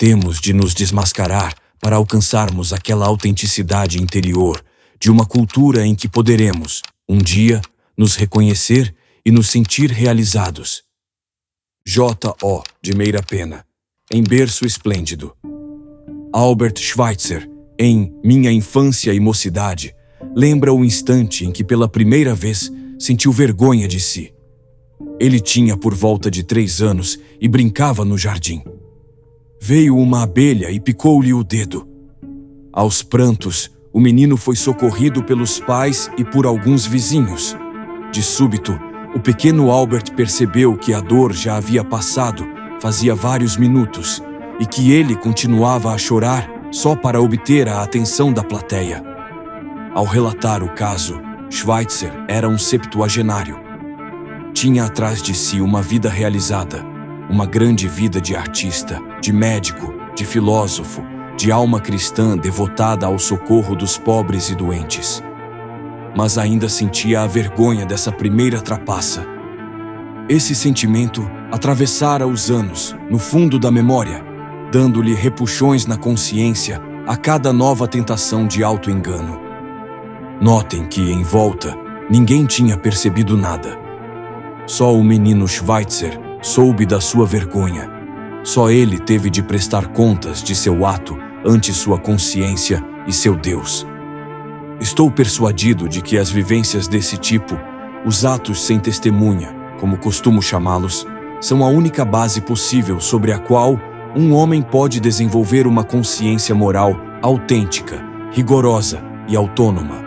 Temos de nos desmascarar para alcançarmos aquela autenticidade interior de uma cultura em que poderemos, um dia, nos reconhecer e nos sentir realizados. J.O. de Meira Pena, em Berço Esplêndido. Albert Schweitzer, em Minha Infância e Mocidade, lembra o instante em que pela primeira vez sentiu vergonha de si. Ele tinha por volta de 3 anos e brincava no jardim. Veio uma abelha e picou-lhe o dedo. Aos prantos, o menino foi socorrido pelos pais e por alguns vizinhos. De súbito, o pequeno Albert percebeu que a dor já havia passado fazia vários minutos e que ele continuava a chorar só para obter a atenção da plateia. Ao relatar o caso, Schweitzer era um septuagenário. Tinha atrás de si uma vida realizada, uma grande vida de artista, de médico, de filósofo, de alma cristã devotada ao socorro dos pobres e doentes. Mas ainda sentia a vergonha dessa primeira trapaça. Esse sentimento atravessara os anos, no fundo da memória, dando-lhe repuxões na consciência a cada nova tentação de auto-engano. Notem que, em volta, ninguém tinha percebido nada. Só o menino Schweitzer soube da sua vergonha. Só ele teve de prestar contas de seu ato ante sua consciência e seu Deus. Estou persuadido de que as vivências desse tipo, os atos sem testemunha, como costumo chamá-los, são a única base possível sobre a qual um homem pode desenvolver uma consciência moral autêntica, rigorosa e autônoma.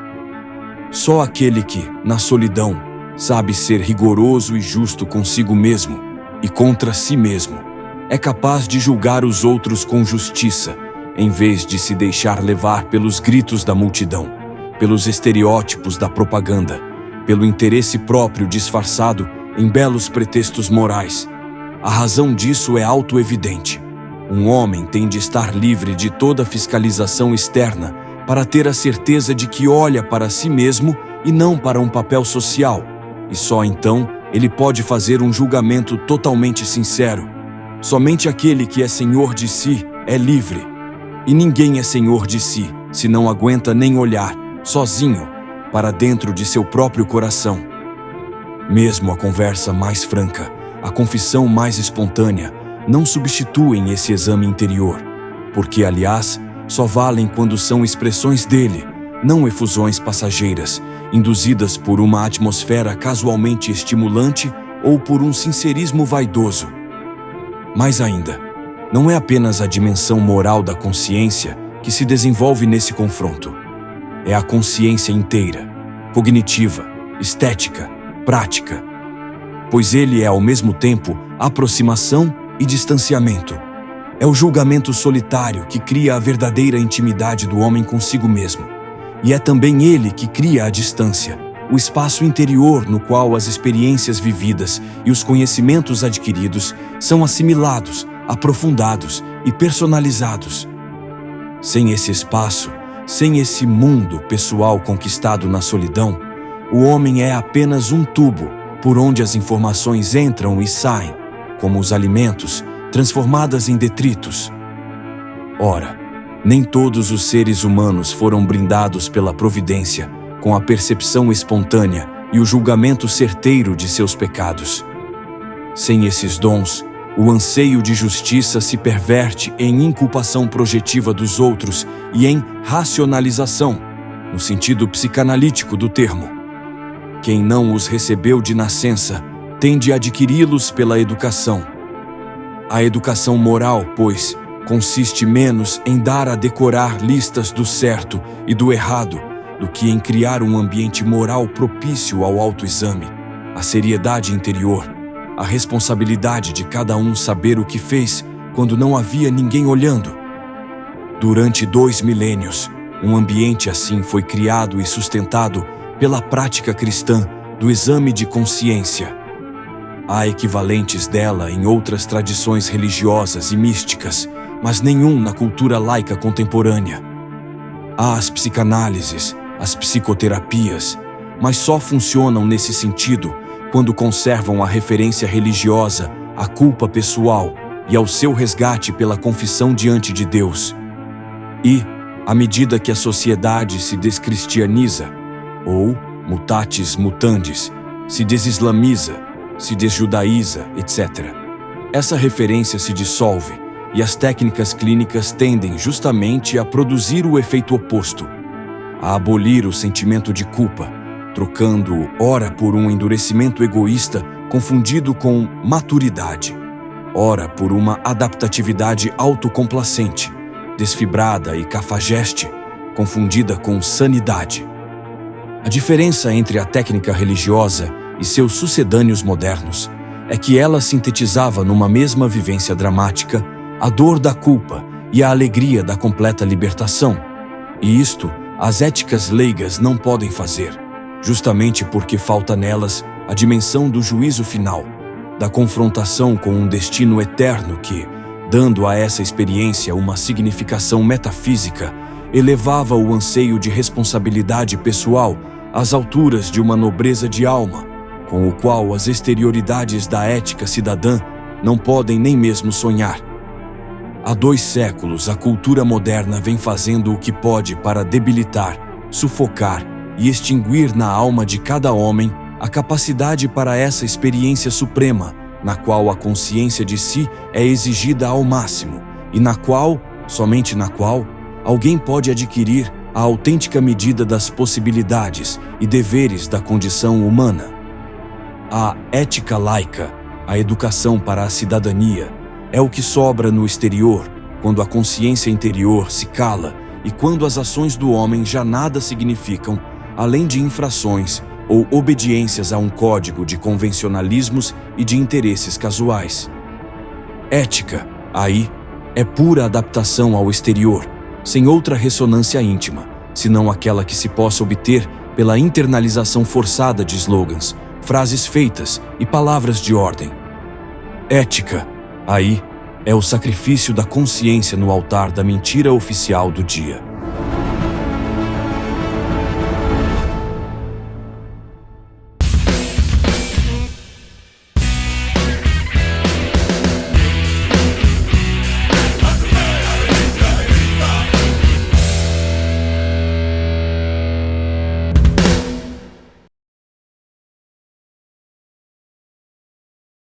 Só aquele que, na solidão, sabe ser rigoroso e justo consigo mesmo e contra si mesmo, é capaz de julgar os outros com justiça, em vez de se deixar levar pelos gritos da multidão, pelos estereótipos da propaganda, pelo interesse próprio disfarçado em belos pretextos morais. A razão disso é auto-evidente. Um homem tem de estar livre de toda fiscalização externa para ter a certeza de que olha para si mesmo e não para um papel social, e só então ele pode fazer um julgamento totalmente sincero. Somente aquele que é senhor de si é livre, e ninguém é senhor de si se não aguenta nem olhar, sozinho, para dentro de seu próprio coração. Mesmo a conversa mais franca, a confissão mais espontânea, não substituem esse exame interior, porque, aliás, só valem quando são expressões dele, não efusões passageiras, induzidas por uma atmosfera casualmente estimulante ou por um sincerismo vaidoso. Mais ainda, não é apenas a dimensão moral da consciência que se desenvolve nesse confronto. É a consciência inteira, cognitiva, estética, prática, pois ele é ao mesmo tempo aproximação e distanciamento. É o julgamento solitário que cria a verdadeira intimidade do homem consigo mesmo. E é também ele que cria a distância, o espaço interior no qual as experiências vividas e os conhecimentos adquiridos são assimilados, aprofundados e personalizados. Sem esse espaço, sem esse mundo pessoal conquistado na solidão, o homem é apenas um tubo por onde as informações entram e saem, como os alimentos, transformadas em detritos. Ora, nem todos os seres humanos foram brindados pela providência com a percepção espontânea e o julgamento certeiro de seus pecados. Sem esses dons, o anseio de justiça se perverte em inculpação projetiva dos outros e em racionalização, no sentido psicanalítico do termo. Quem não os recebeu de nascença tem de adquiri-los pela educação. A educação moral, pois, consiste menos em dar a decorar listas do certo e do errado do que em criar um ambiente moral propício ao autoexame, à seriedade interior, à responsabilidade de cada um saber o que fez quando não havia ninguém olhando. Durante 2 milênios, um ambiente assim foi criado e sustentado pela prática cristã do exame de consciência. Há equivalentes dela em outras tradições religiosas e místicas, mas nenhum na cultura laica contemporânea. Há as psicanálises, as psicoterapias, mas só funcionam nesse sentido quando conservam a referência religiosa, a culpa pessoal, e ao seu resgate pela confissão diante de Deus. E, à medida que a sociedade se descristianiza, ou, mutatis mutandis, se desislamiza, se desjudaiza, etc., essa referência se dissolve e as técnicas clínicas tendem justamente a produzir o efeito oposto, a abolir o sentimento de culpa, trocando-o ora por um endurecimento egoísta confundido com maturidade, ora por uma adaptatividade autocomplacente, desfibrada e cafajeste, confundida com sanidade. A diferença entre a técnica religiosa e seus sucedâneos modernos é que ela sintetizava numa mesma vivência dramática a dor da culpa e a alegria da completa libertação. E isto as éticas leigas não podem fazer, justamente porque falta nelas a dimensão do juízo final, da confrontação com um destino eterno que, dando a essa experiência uma significação metafísica, elevava o anseio de responsabilidade pessoal às alturas de uma nobreza de alma, com o qual as exterioridades da ética cidadã não podem nem mesmo sonhar. Há 2 séculos, a cultura moderna vem fazendo o que pode para debilitar, sufocar e extinguir na alma de cada homem a capacidade para essa experiência suprema, na qual a consciência de si é exigida ao máximo e na qual, somente na qual, alguém pode adquirir a autêntica medida das possibilidades e deveres da condição humana. A ética laica, a educação para a cidadania, é o que sobra no exterior, quando a consciência interior se cala e quando as ações do homem já nada significam, além de infrações ou obediências a um código de convencionalismos e de interesses casuais. Ética, aí, é pura adaptação ao exterior, sem outra ressonância íntima, senão aquela que se possa obter pela internalização forçada de slogans, frases feitas e palavras de ordem. Ética, aí, é o sacrifício da consciência no altar da mentira oficial do dia.